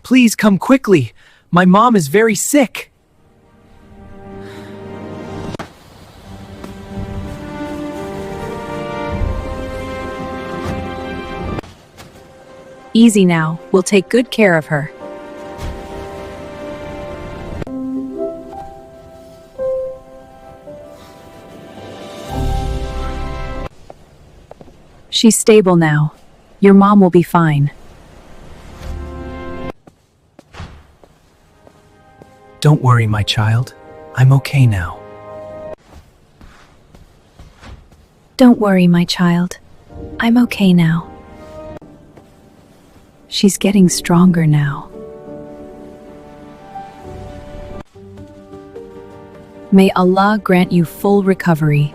Please come quickly. My mom is very sick. Easy now, we'll take good care of her. She's stable now. Your mom will be fine. Don't worry, my child. I'm okay now. Don't worry, my child. I'm okay now. She's getting stronger now. May Allah grant you full recovery.